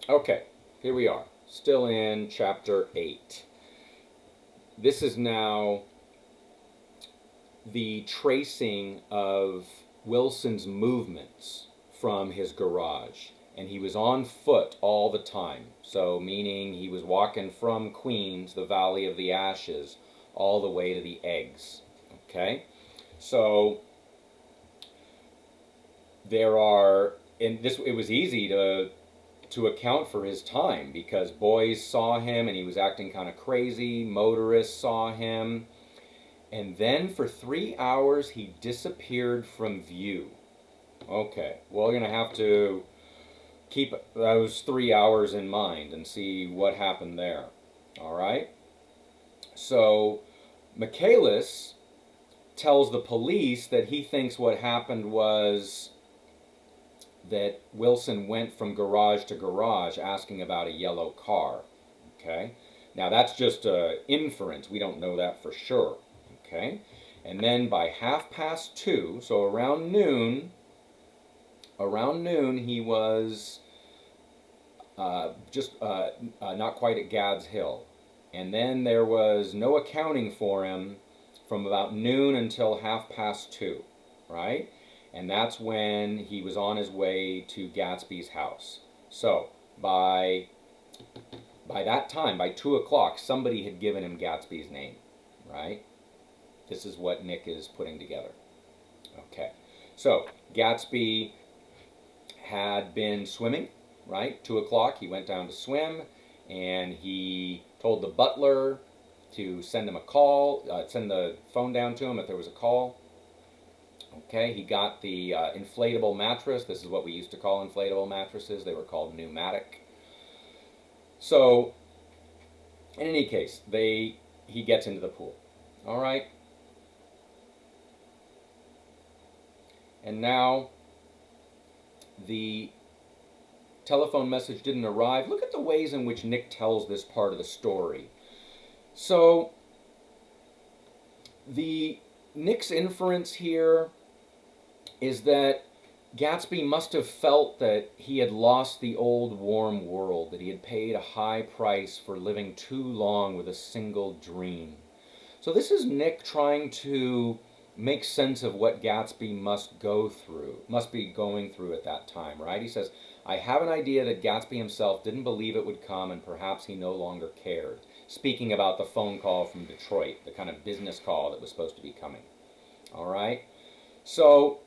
Okay, here we are, still in chapter 8. This is now the tracing of Wilson's movements from his garage. And he was on foot all the time. So, meaning he was walking from Queens, the Valley of the Ashes, all the way to the eggs. Okay? So, there are, and this, it was easy to account for his time because boys saw him and he was acting kind of crazy, motorists saw him, and then for 3 hours he disappeared from view. Okay, well, we're going to have to keep those 3 hours in mind and see what happened there. All right? So, Michaelis tells the police that he thinks what happened was that Wilson went from garage to garage asking about a yellow car. Okay? Now, that's just an inference. We don't know that for sure. Okay? And then by 2:30, so around noon, he was just not quite at Gad's Hill. And then there was no accounting for him from about noon until 2:30, right? And that's when he was on his way to Gatsby's house. So by that time, by 2 o'clock, somebody had given him Gatsby's name, right? This is what Nick is putting together. Okay, so Gatsby had been swimming, right? 2 o'clock, he went down to swim, and he told the butler to send him a call, send the phone down to him if there was a call. Okay, he got the inflatable mattress. This is what we used to call inflatable mattresses. They were called pneumatic. So, in any case, he gets into the pool. All right, and now the telephone message didn't arrive. Look at the ways in which Nick tells this part of the story. So, the Nick's inference here is that Gatsby must have felt that he had lost the old warm world, that he had paid a high price for living too long with a single dream. So this is Nick trying to make sense of what Gatsby must be going through at that time, right? He says, I have an idea that Gatsby himself didn't believe it would come and perhaps he no longer cared. Speaking about the phone call from Detroit, the kind of business call that was supposed to be coming. All right? So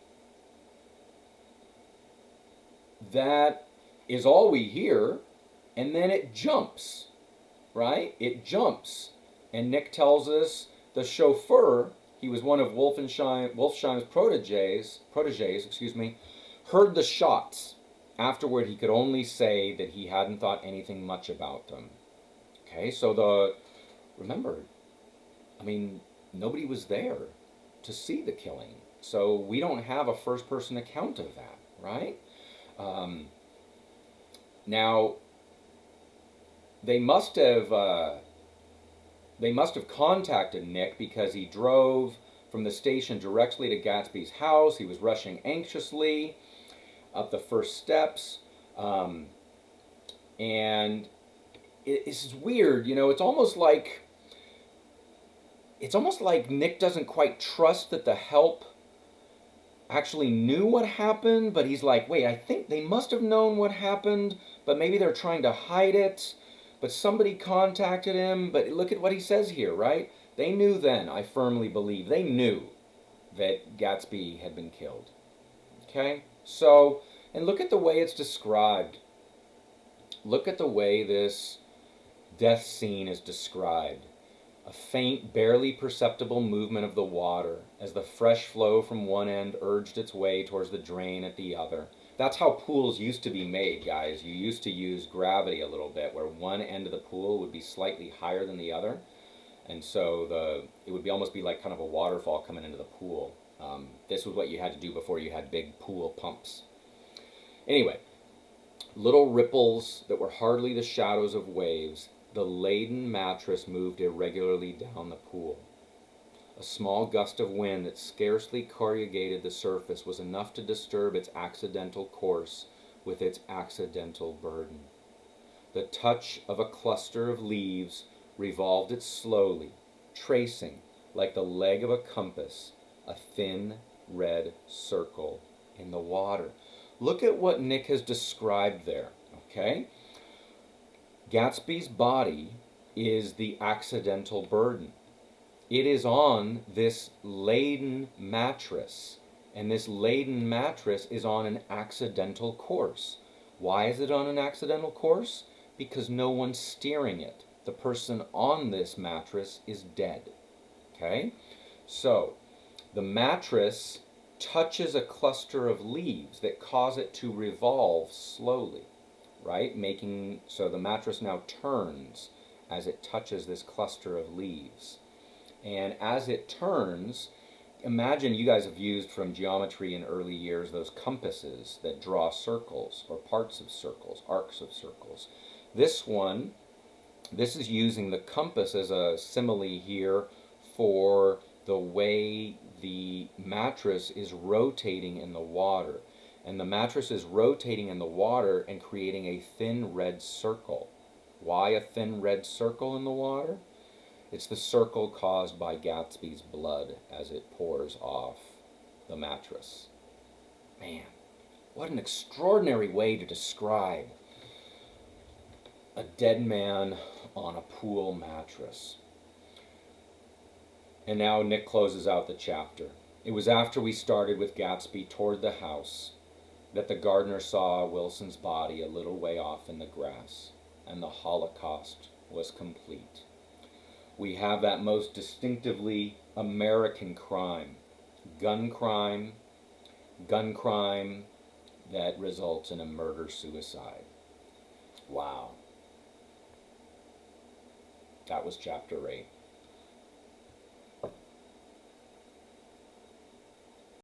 that is all we hear, and then it jumps, right? It jumps. And Nick tells us the chauffeur, he was one of Wolfsheim's proteges, heard the shots. Afterward, he could only say that he hadn't thought anything much about them. Okay, so remember, I mean, nobody was there to see the killing. So we don't have a first person account of that, right? Um, Now, they must have contacted Nick because he drove from the station directly to Gatsby's house. He was rushing anxiously up the first steps, um, and it's weird. It's almost like Nick doesn't quite trust that the help actually knew what happened, but he's like, wait, I think they must have known what happened, but maybe they're trying to hide it. But somebody contacted him. But look at what he says here, right? They knew then, I firmly believe. They knew that Gatsby had been killed. Okay? So, and look at the way it's described. Look at the way this death scene is described. A faint, barely perceptible movement of the water as the fresh flow from one end urged its way towards the drain at the other. That's how pools used to be made, guys. You used to use gravity a little bit, where one end of the pool would be slightly higher than the other, and so it would almost be like kind of a waterfall coming into the pool. This was what you had to do before you had big pool pumps. Anyway, little ripples that were hardly the shadows of waves, the laden mattress moved irregularly down the pool. A small gust of wind that scarcely corrugated the surface was enough to disturb its accidental course with its accidental burden. The touch of a cluster of leaves revolved it slowly, tracing, like the leg of a compass, a thin red circle in the water. Look at what Nick has described there, okay? Gatsby's body is the accidental burden. It is on this laden mattress, and this laden mattress is on an accidental course. Why is it on an accidental course? Because no one's steering it. The person on this mattress is dead. Okay? So, the mattress touches a cluster of leaves that cause it to revolve slowly, right? Making so the mattress now turns as it touches this cluster of leaves. And as it turns, imagine you guys have used from geometry in early years those compasses that draw circles or parts of circles, arcs of circles. This is using the compass as a simile here for the way the mattress is rotating in the water. And the mattress is rotating in the water and creating a thin red circle. Why a thin red circle in the water? It's the circle caused by Gatsby's blood as it pours off the mattress. Man, what an extraordinary way to describe a dead man on a pool mattress. And now Nick closes out the chapter. It was after we started with Gatsby toward the house that the gardener saw Wilson's body a little way off in the grass, and the Holocaust was complete. We have that most distinctively American crime, gun crime that results in a murder-suicide. Wow. That was chapter 8.